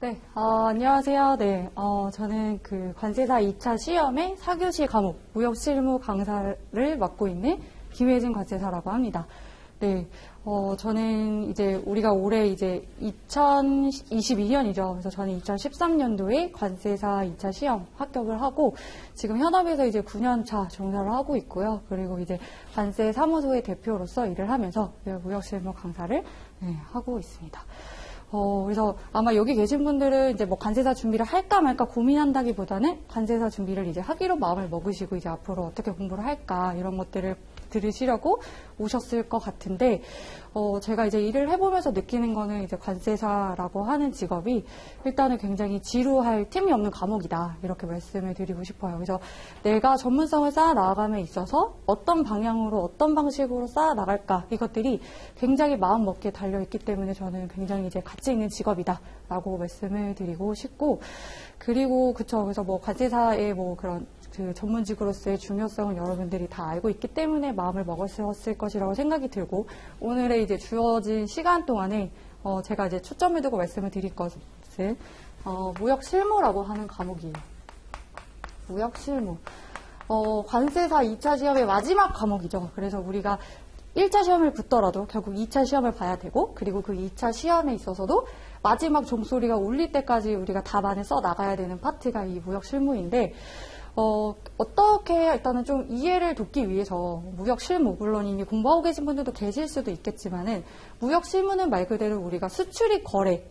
네, 안녕하세요. 네, 저는 그 관세사 2차 시험의 4교시 과목 무역실무 강사를 맡고 있는 김혜진 관세사라고 합니다. 네, 저는 이제 우리가 올해 이제 2022년이죠. 그래서 저는 2013년도에 관세사 2차 시험 합격을 하고 지금 현업에서 이제 9년 차 종사를 하고 있고요. 그리고 이제 관세 사무소의 대표로서 일을 하면서 무역실무 강사를 하고 있습니다. 그래서 아마 여기 계신 분들은 이제 뭐 관세사 준비를 할까 말까 고민한다기보다는 관세사 준비를 이제 하기로 마음을 먹으시고 이제 앞으로 어떻게 공부를 할까 이런 것들을 들으시려고 오셨을 것 같은데, 제가 이제 일을 해보면서 느끼는 거는 이제 관세사라고 하는 직업이 일단은 굉장히 지루할 틈이 없는 과목이다. 이렇게 말씀을 드리고 싶어요. 그래서 내가 전문성을 쌓아 나아감에 있어서 어떤 방향으로 어떤 방식으로 쌓아 나갈까 이것들이 굉장히 마음 먹기에 달려있기 때문에 저는 굉장히 이제 가치 있는 직업이다. 라고 말씀을 드리고 싶고, 그리고 그쵸. 그래서 뭐 관세사의 뭐 그런 그 전문직으로서의 중요성을 여러분들이 다 알고 있기 때문에 마음을 먹었을 것이라고 생각이 들고, 오늘의 이제 주어진 시간 동안에 제가 이제 초점을 두고 말씀을 드릴 것은 무역실무라고 하는 과목이에요. 무역실무. 관세사 2차 시험의 마지막 과목이죠. 그래서 우리가 1차 시험을 붙더라도 결국 2차 시험을 봐야 되고, 그리고 그 2차 시험에 있어서도 마지막 종소리가 울릴 때까지 우리가 답안을 써 나가야 되는 파트가 이 무역실무인데, 어떻게 일단은 좀 이해를 돕기 위해서 무역실무, 물론 이미 공부하고 계신 분들도 계실 수도 있겠지만은, 무역실무는 말 그대로 우리가 수출입 거래,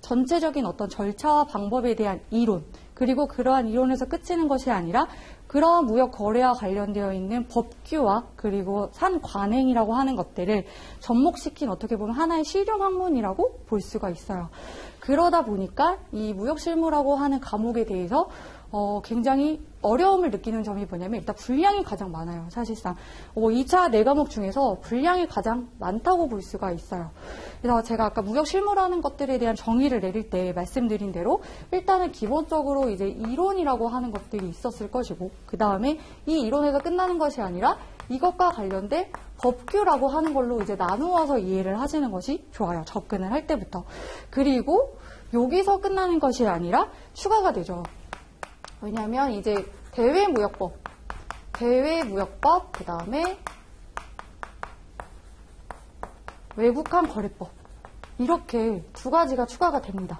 전체적인 어떤 절차와 방법에 대한 이론, 그리고 그러한 이론에서 그치는 것이 아니라 그러한 무역 거래와 관련되어 있는 법규와 그리고 산 관행이라고 하는 것들을 접목시킨 어떻게 보면 하나의 실용 학문이라고 볼 수가 있어요. 그러다 보니까 이 무역실무라고 하는 과목에 대해서 굉장히 어려움을 느끼는 점이 뭐냐면, 일단 분량이 가장 많아요. 사실상 2차 4과목 중에서 분량이 가장 많다고 볼 수가 있어요. 그래서 제가 아까 무역실무라는 것들에 대한 정의를 내릴 때 말씀드린 대로 일단은 기본적으로 이제 이론이라고 하는 것들이 있었을 것이고, 그 다음에 이 이론에서 끝나는 것이 아니라 이것과 관련된 법규라고 하는 걸로 이제 나누어서 이해를 하시는 것이 좋아요. 접근을 할 때부터. 그리고 여기서 끝나는 것이 아니라 추가가 되죠. 왜냐하면 이제 대외무역법, 그 다음에 외국환 거래법, 이렇게 두 가지가 추가가 됩니다.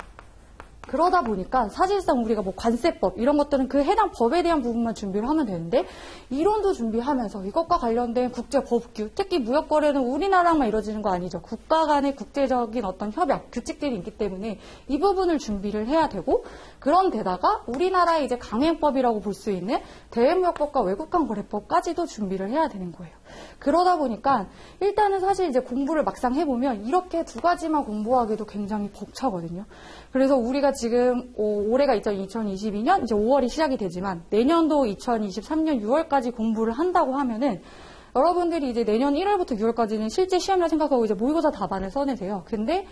그러다 보니까 사실상 우리가 뭐 관세법 이런 것들은 그 해당 법에 대한 부분만 준비를 하면 되는데, 이론도 준비하면서 이것과 관련된 국제 법규, 특히 무역 거래는 우리나라만 이루어지는 거 아니죠. 국가 간의 국제적인 어떤 협약, 규칙들이 있기 때문에 이 부분을 준비를 해야 되고, 그런 데다가 우리나라의 이제 강행법이라고 볼 수 있는 대외무역법과 외국환 거래법까지도 준비를 해야 되는 거예요. 그러다 보니까 일단은 사실 이제 공부를 막상 해보면 이렇게 두 가지만 공부하기도 굉장히 벅차거든요. 그래서 우리가 지금 올해가 2022년 이제 5월이 시작이 되지만 내년도 2023년 6월까지 공부를 한다고 하면은, 여러분들이 이제 내년 1월부터 6월까지는 실제 시험이라 생각하고 이제 모의고사 답안을 써내세요. 근데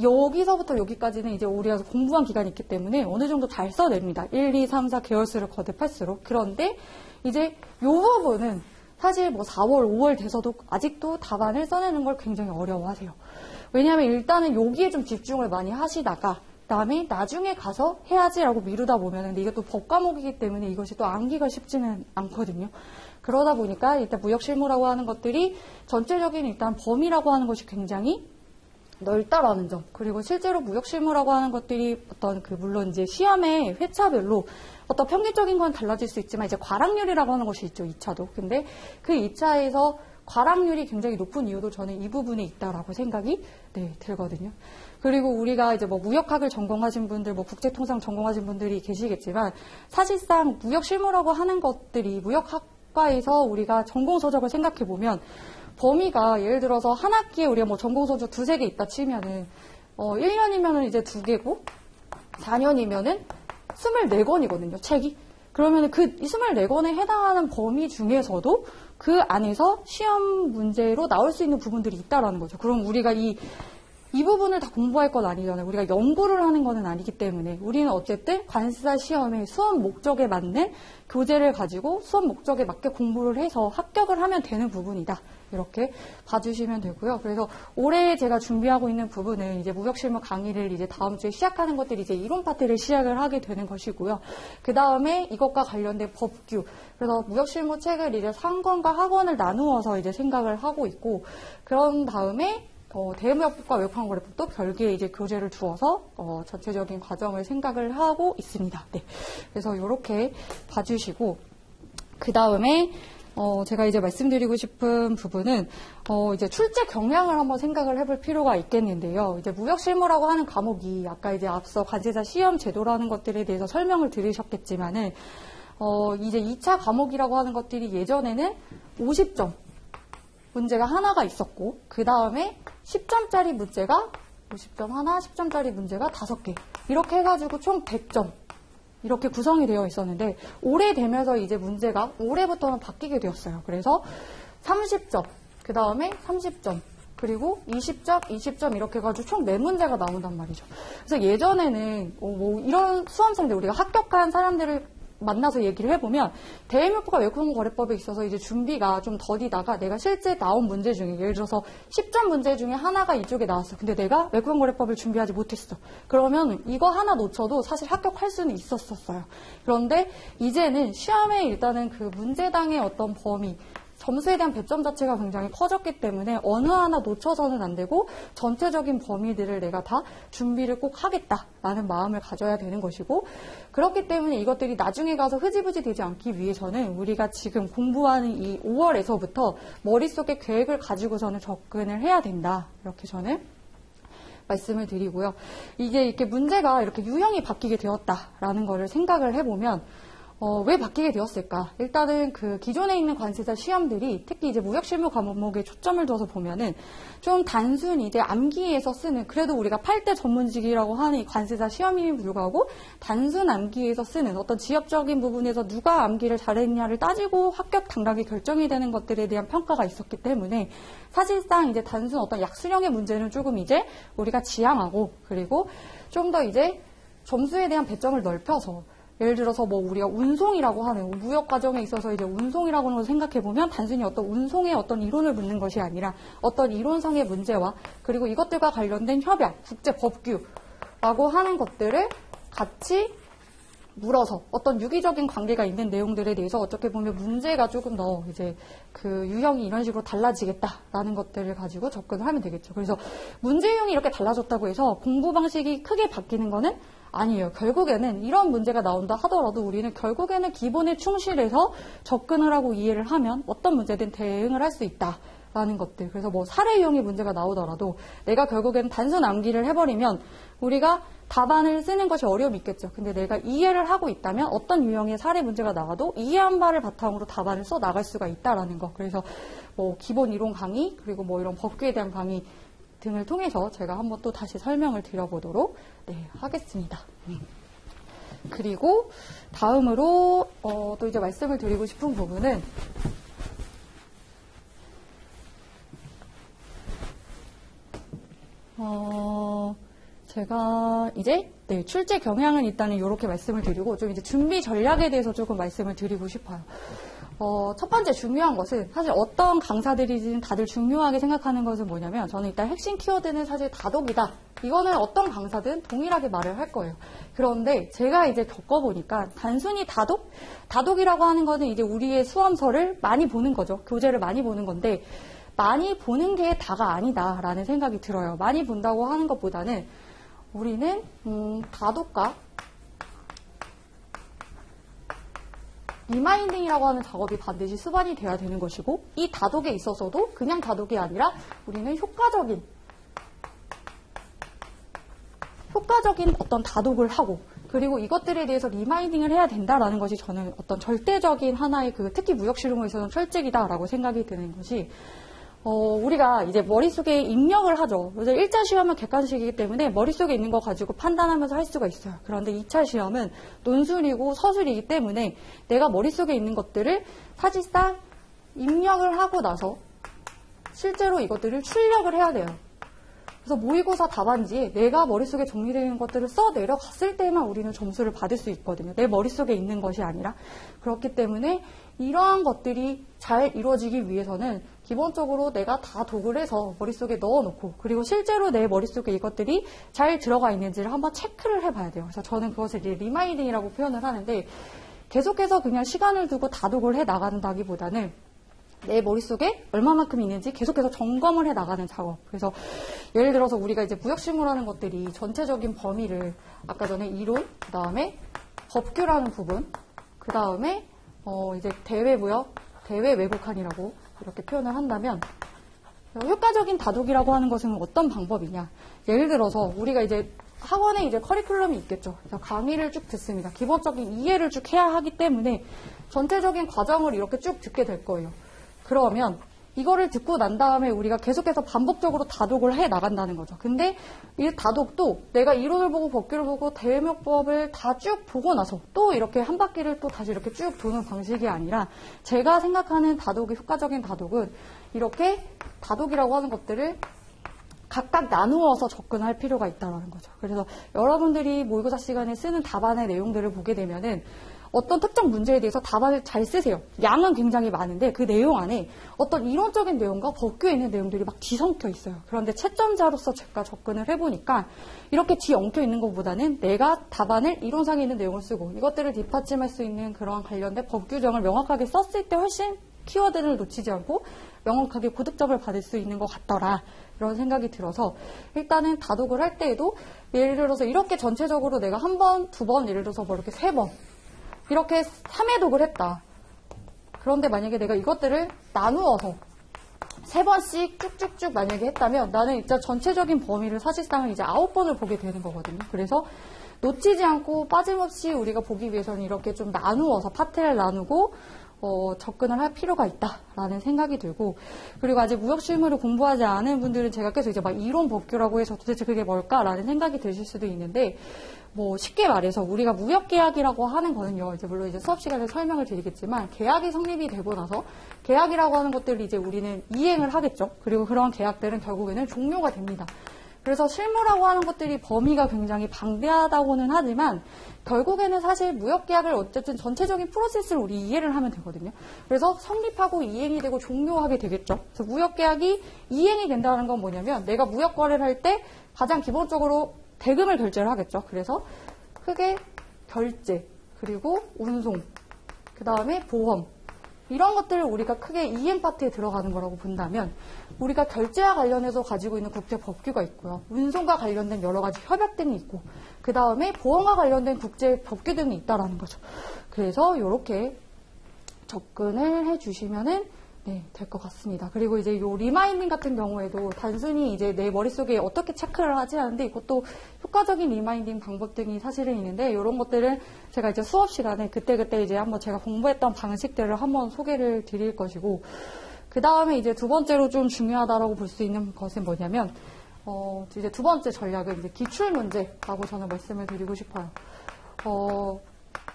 여기서부터 여기까지는 이제 우리가 공부한 기간이 있기 때문에 어느 정도 잘 써냅니다. 1, 2, 3, 4 개월수를 거듭할수록. 그런데 이제 요 부분은 사실 뭐 4월, 5월 돼서도 아직도 답안을 써내는 걸 굉장히 어려워하세요. 왜냐하면 일단은 여기에 좀 집중을 많이 하시다가 그다음에 나중에 가서 해야지라고 미루다 보면, 근데 이게 또 법과목이기 때문에 이것이 또 암기가 쉽지는 않거든요. 그러다 보니까 일단 무역실무라고 하는 것들이 전체적인 일단 범위라고 하는 것이 굉장히 넓다라는 점, 그리고 실제로 무역실무라고 하는 것들이 어떤 물론 이제 시험의 회차별로 어떤 평균적인 건 달라질 수 있지만 이제 과락률이라고 하는 것이 있죠, 2차도. 근데 그 2차에서 과락률이 굉장히 높은 이유도 저는 이 부분에 있다라고 생각이 들거든요. 그리고 우리가 이제 뭐 무역학을 전공하신 분들, 뭐 국제통상 전공하신 분들이 계시겠지만, 사실상 무역실무라고 하는 것들이 무역학과에서 우리가 전공서적을 생각해 보면 범위가 예를 들어서 한 학기에 우리가 뭐 전공서적 2-3개 있다 치면은 1년이면은 이제 2개고 4년이면은 24권이거든요, 책이. 그러면은 그 24권에 해당하는 범위 중에서도 그 안에서 시험 문제로 나올 수 있는 부분들이 있다라는 거죠. 그럼 우리가 이 이 부분을 다 공부할 건 아니잖아요. 우리가 연구를 하는 거는 아니기 때문에 우리는 어쨌든 관세사 시험의 수험 목적에 맞는 교재를 가지고 수험 목적에 맞게 공부를 해서 합격을 하면 되는 부분이다. 이렇게 봐주시면 되고요. 그래서 올해 제가 준비하고 있는 부분은 이제 무역실무 강의를 이제 다음 주에 시작하는 것들이 이제 이론 파트를 시작을 하게 되는 것이고요. 그 다음에 이것과 관련된 법규. 그래서 무역실무 책을 이제 상권과 학원을 나누어서 이제 생각을 하고 있고, 그런 다음에 대무역법과 외국환거래법도 별개의 이제 교재를 두어서 전체적인 과정을 생각을 하고 있습니다. 네. 그래서 이렇게 봐주시고, 그 다음에 제가 이제 말씀드리고 싶은 부분은 이제 출제 경향을 한번 생각을 해볼 필요가 있겠는데요. 이제 무역실무라고 하는 과목이 아까 이제 앞서 관세사 시험 제도라는 것들에 대해서 설명을 들으셨겠지만은 이제 2차 과목이라고 하는 것들이 예전에는 50점 문제가 하나가 있었고, 그 다음에 10점짜리 문제가 50점 하나, 10점짜리 문제가 5개. 이렇게 해가지고 총 100점. 이렇게 구성이 되어 있었는데, 올해 되면서 이제 문제가 올해부터는 바뀌게 되었어요. 그래서 30점, 그 다음에 30점, 그리고 20점, 20점 이렇게 해가지고 총 4문제가 나온단 말이죠. 그래서 예전에는 이런 수험생들, 우리가 합격한 사람들을 만나서 얘기를 해보면 대외무역법과 외국환거래법에 있어서 이제 준비가 좀 더디다가 내가 실제 나온 문제 중에 예를 들어서 10점 문제 중에 하나가 이쪽에 나왔어. 근데 내가 외국환거래법을 준비하지 못했어. 그러면 이거 하나 놓쳐도 사실 합격할 수는 있었어요. 그런데 이제는 시험에 일단은 그 문제당의 어떤 범위, 점수에 대한 배점 자체가 굉장히 커졌기 때문에 어느 하나 놓쳐서는 안 되고 전체적인 범위들을 내가 다 준비를 꼭 하겠다라는 마음을 가져야 되는 것이고, 그렇기 때문에 이것들이 나중에 가서 흐지부지 되지 않기 위해서는 우리가 지금 공부하는 이 5월에서부터 머릿속에 계획을 가지고서는 접근을 해야 된다. 이렇게 저는 말씀을 드리고요. 이게 이렇게 문제가 이렇게 유형이 바뀌게 되었다라는 거를 생각을 해보면 왜 바뀌게 되었을까? 일단은 그 기존에 있는 관세사 시험들이 특히 이제 무역실무 과목에 초점을 둬서 보면은 좀 단순히 이제 암기에서 쓰는, 그래도 우리가 8대 전문직이라고 하는 이 관세사 시험임에 불구하고 단순 암기에서 쓰는 어떤 지역적인 부분에서 누가 암기를 잘했냐를 따지고 합격 당락이 결정이 되는 것들에 대한 평가가 있었기 때문에 사실상 이제 단순 어떤 약수령의 문제는 조금 이제 우리가 지양하고, 그리고 좀 더 이제 점수에 대한 배점을 넓혀서 예를 들어서 우리가 운송이라고 하는 무역 과정에 있어서 이제 운송이라고 하는 걸 생각해보면 단순히 어떤 운송의 어떤 이론을 묻는 것이 아니라 어떤 이론상의 문제와 그리고 이것들과 관련된 협약, 국제 법규라고 하는 것들을 같이 물어서 어떤 유기적인 관계가 있는 내용들에 대해서 어떻게 보면 문제가 조금 더 이제 그 유형이 이런 식으로 달라지겠다라는 것들을 가지고 접근을 하면 되겠죠. 그래서 문제 유형이 이렇게 달라졌다고 해서 공부 방식이 크게 바뀌는 거는 아니에요. 결국에는 이런 문제가 나온다 하더라도 우리는 결국에는 기본에 충실해서 접근을 하고 이해를 하면 어떤 문제든 대응을 할 수 있다라는 것들. 그래서 사례 유형의 문제가 나오더라도 내가 결국에는 단순 암기를 해버리면 우리가 답안을 쓰는 것이 어려움이 있겠죠. 근데 내가 이해를 하고 있다면 어떤 유형의 사례 문제가 나와도 이해한 바를 바탕으로 답안을 써 나갈 수가 있다라는 거. 그래서 기본 이론 강의, 그리고 이런 법규에 대한 강의 등을 통해서 제가 한번 또 다시 설명을 드려보도록 하겠습니다. 그리고 다음으로 또 이제 말씀을 드리고 싶은 부분은 제가 이제 출제 경향은 일단은 이렇게 말씀을 드리고 좀 이제 준비 전략에 대해서 조금 말씀을 드리고 싶어요. 첫 번째 중요한 것은 사실 어떤 강사들이든 다들 중요하게 생각하는 것은 뭐냐면 저는 일단 핵심 키워드는 사실 다독이다. 이거는 어떤 강사든 동일하게 말을 할 거예요. 그런데 제가 이제 겪어보니까 단순히 다독이라고 하는 거는 이제 우리의 수험서를 많이 보는 거죠. 교재를 많이 보는 건데 많이 보는 게 다가 아니다라는 생각이 들어요. 많이 본다고 하는 것보다는 우리는 다독과 리마인딩이라고 하는 작업이 반드시 수반이 돼야 되는 것이고, 이 다독에 있어서도 그냥 다독이 아니라 우리는 효과적인 어떤 다독을 하고, 그리고 이것들에 대해서 리마인딩을 해야 된다라는 것이 저는 어떤 절대적인 하나의 특히 무역실무에 있어서는 철칙이다라고 생각이 드는 것이, 우리가 이제 머릿속에 입력을 하죠. 그래서 1차 시험은 객관식이기 때문에 머릿속에 있는 거 가지고 판단하면서 할 수가 있어요. 그런데 2차 시험은 논술이고 서술이기 때문에 내가 머릿속에 있는 것들을 사실상 입력을 하고 나서 실제로 이것들을 출력을 해야 돼요. 그래서 모의고사 답안지에 내가 머릿속에 정리되어 있는 것들을 써 내려갔을 때만 우리는 점수를 받을 수 있거든요. 내 머릿속에 있는 것이 아니라. 그렇기 때문에 이러한 것들이 잘 이루어지기 위해서는 기본적으로 내가 다 독을 해서 머릿속에 넣어놓고 그리고 실제로 내 머릿속에 이것들이 잘 들어가 있는지를 한번 체크를 해봐야 돼요. 그래서 저는 그것을 이제 리마인딩이라고 표현을 하는데 계속해서 그냥 시간을 두고 다독을 해 나간다기보다는 내 머릿속에 얼마만큼 있는지 계속해서 점검을 해 나가는 작업. 그래서 예를 들어서 우리가 이제 무역실무라는 것들이 전체적인 범위를 아까 전에 이론, 그 다음에 법규라는 부분, 그 다음에 이제 대외무역, 대외외국환이라고 이렇게 표현을 한다면 효과적인 다독이라고 하는 것은 어떤 방법이냐. 예를 들어서 우리가 이제 학원에 이제 커리큘럼이 있겠죠. 그래서 강의를 쭉 듣습니다. 기본적인 이해를 쭉 해야 하기 때문에 전체적인 과정을 이렇게 쭉 듣게 될 거예요. 그러면 이거를 듣고 난 다음에 우리가 계속해서 반복적으로 다독을 해 나간다는 거죠. 근데 이 다독도 내가 이론을 보고 법규를 보고 대외무역법을 다 쭉 보고 나서 또 이렇게 한 바퀴를 또 다시 이렇게 쭉 도는 방식이 아니라 제가 생각하는 다독이 효과적인 다독은 이렇게 다독이라고 하는 것들을 각각 나누어서 접근할 필요가 있다는 거죠. 그래서 여러분들이 모의고사 시간에 쓰는 답안의 내용들을 보게 되면은 어떤 특정 문제에 대해서 답안을 잘 쓰세요. 양은 굉장히 많은데 그 내용 안에 어떤 이론적인 내용과 법규에 있는 내용들이 막 뒤섞여 있어요. 그런데 채점자로서 제가 접근을 해보니까 이렇게 뒤엉켜 있는 것보다는 내가 답안을 이론상에 있는 내용을 쓰고 이것들을 뒷받침할 수 있는 그런 관련된 법 규정을 명확하게 썼을 때 훨씬 키워드를 놓치지 않고 명확하게 고득점을 받을 수 있는 것 같더라. 이런 생각이 들어서 일단은 다독을 할 때에도 예를 들어서 이렇게 전체적으로 내가 한 번, 두 번, 예를 들어서 뭐 이렇게 세 번 이렇게 3회독을 했다. 그런데 만약에 내가 이것들을 나누어서 3번씩 쭉쭉쭉 만약에 했다면 나는 진짜 전체적인 범위를 사실상은 이제 9번을 보게 되는 거거든요. 그래서 놓치지 않고 빠짐없이 우리가 보기 위해서는 이렇게 좀 나누어서 파트를 나누고 접근을 할 필요가 있다라는 생각이 들고 그리고 아직 무역실무를 공부하지 않은 분들은 제가 계속 이제 막 이론 법규라고 해서 도대체 그게 뭘까라는 생각이 드실 수도 있는데 뭐 쉽게 말해서 우리가 무역계약이라고 하는 거는요. 이제 물론 이제 수업 시간에 설명을 드리겠지만 계약이 성립이 되고 나서 계약이라고 하는 것들을 이제 우리는 이행을 하겠죠. 그리고 그런 계약들은 결국에는 종료가 됩니다. 그래서 실무라고 하는 것들이 범위가 굉장히 방대하다고는 하지만 결국에는 사실 무역계약을 어쨌든 전체적인 프로세스를 우리 이해를 하면 되거든요. 그래서 성립하고 이행이 되고 종료하게 되겠죠. 그래서 무역계약이 이행이 된다는 건 뭐냐면 내가 무역거래를 할 때 가장 기본적으로 대금을 결제를 하겠죠. 그래서 크게 결제, 그리고 운송, 그 다음에 보험 이런 것들을 우리가 크게 이행 파트에 들어가는 거라고 본다면 우리가 결제와 관련해서 가지고 있는 국제 법규가 있고요. 운송과 관련된 여러 가지 협약 등이 있고 그 다음에 보험과 관련된 국제 법규 등이 있다라는 거죠. 그래서 이렇게 접근을 해주시면은 네, 될 것 같습니다. 그리고 이제 요 리마인딩 같은 경우에도 단순히 이제 내 머릿속에 어떻게 체크를 하지 않는데 이것도 효과적인 리마인딩 방법 등이 사실은 있는데 이런 것들은 제가 이제 수업 시간에 그때그때 이제 한번 제가 공부했던 방식들을 한번 소개를 드릴 것이고 그 다음에 이제 두 번째로 좀 중요하다라고 볼 수 있는 것은 뭐냐면 이제 두 번째 전략은 이제 기출문제라고 저는 말씀을 드리고 싶어요.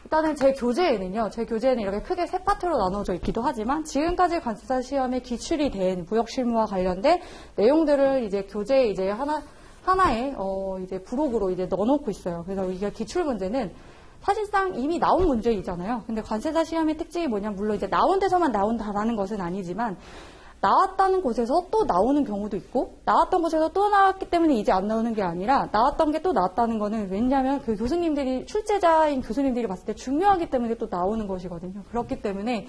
일단은 제 교재에는 이렇게 크게 세 파트로 나눠져 있기도 하지만 지금까지 관세사 시험에 기출이 된 무역실무와 관련된 내용들을 이제 교재에 이제 하나의 이제 부록으로 이제 넣어놓고 있어요. 그래서 이게 기출 문제는 사실상 이미 나온 문제이잖아요. 근데 관세사 시험의 특징이 뭐냐면 물론 이제 나온 데서만 나온다라는 것은 아니지만 나왔다는 곳에서 또 나오는 경우도 있고 나왔던 곳에서 또 나왔기 때문에 이제 안 나오는 게 아니라 나왔던 게 또 나왔다는 거는 왜냐하면 그 교수님들이 출제자인 교수님들이 봤을 때 중요하기 때문에 또 나오는 것이거든요. 그렇기 때문에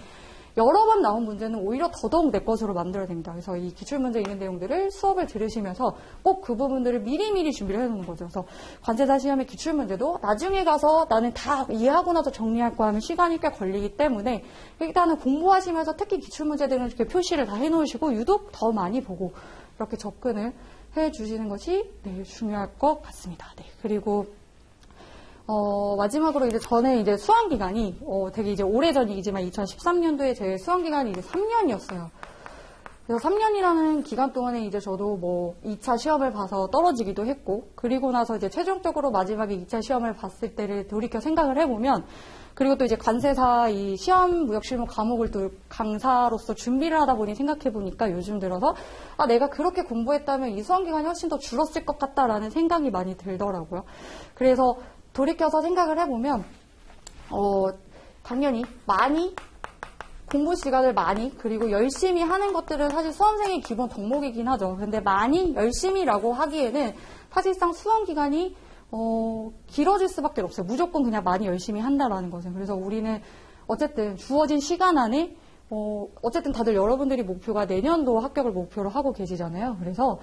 여러 번 나온 문제는 오히려 더더욱 내 것으로 만들어야 됩니다. 그래서 이 기출문제 있는 내용들을 수업을 들으시면서 꼭 그 부분들을 미리미리 준비를 해놓는 거죠. 그래서 관세사 시험의 기출문제도 나중에 가서 나는 다 이해하고 나서 정리할 거 하면 시간이 꽤 걸리기 때문에 일단은 공부하시면서 특히 기출문제들은 이렇게 표시를 다 해놓으시고 유독 더 많이 보고 이렇게 접근을 해주시는 것이 네, 중요할 것 같습니다. 네, 그리고 마지막으로 이제 전에 이제 수강기간이 되게 이제 오래전이지만 2013년도에 제 수강기간이 이제 3년이었어요. 그래서 3년이라는 기간 동안에 이제 저도 뭐 2차 시험을 봐서 떨어지기도 했고, 그리고 나서 이제 최종적으로 마지막에 2차 시험을 봤을 때를 돌이켜 생각을 해보면, 그리고 또 이제 관세사 이 시험 무역실무 과목을 또 강사로서 준비를 하다 보니 생각해보니까 요즘 들어서 내가 그렇게 공부했다면 이 수험 기간이 훨씬 더 줄었을 것 같다라는 생각이 많이 들더라고요. 그래서 돌이켜서 생각을 해보면 당연히 많이 공부 시간을 많이 그리고 열심히 하는 것들은 사실 수험생의 기본 덕목이긴 하죠. 근데 많이 열심히라고 하기에는 사실상 수험 기간이 길어질 수밖에 없어요. 무조건 그냥 많이 열심히 한다라는 것은. 그래서 우리는 어쨌든 주어진 시간 안에 어쨌든 다들 여러분들이 목표가 내년도 합격을 목표로 하고 계시잖아요. 그래서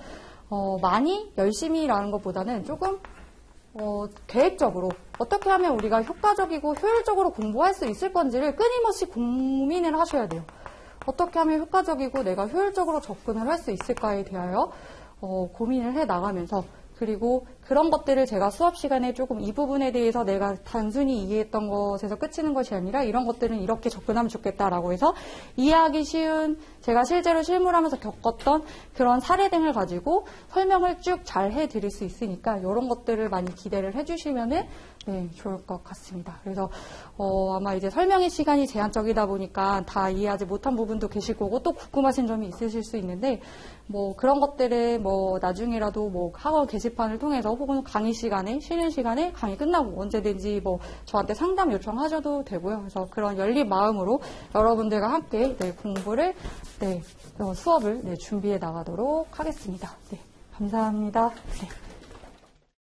많이 열심히라는 것보다는 조금 계획적으로 어떻게 하면 우리가 효과적이고 효율적으로 공부할 수 있을 건지를 끊임없이 고민을 하셔야 돼요. 어떻게 하면 효과적이고 내가 효율적으로 접근을 할 수 있을까에 대하여 고민을 해 나가면서, 그리고 그런 것들을 제가 수업 시간에 조금 이 부분에 대해서 내가 단순히 이해했던 것에서 그치는 것이 아니라 이런 것들은 이렇게 접근하면 좋겠다라고 해서 이해하기 쉬운, 제가 실제로 실무하면서 겪었던 그런 사례 등을 가지고 설명을 쭉 잘 해드릴 수 있으니까 이런 것들을 많이 기대를 해주시면은 좋을 것 같습니다. 그래서 아마 이제 설명의 시간이 제한적이다 보니까 다 이해하지 못한 부분도 계실 거고 또 궁금하신 점이 있으실 수 있는데, 뭐 그런 것들을 뭐 나중이라도 뭐 학원 게시판을 통해서 혹은 강의 시간에, 쉬는 시간에 강의 끝나고 언제든지 뭐 저한테 상담 요청하셔도 되고요. 그래서 그런 열린 마음으로 여러분들과 함께 공부를 수업을 준비해 나가도록 하겠습니다. 감사합니다.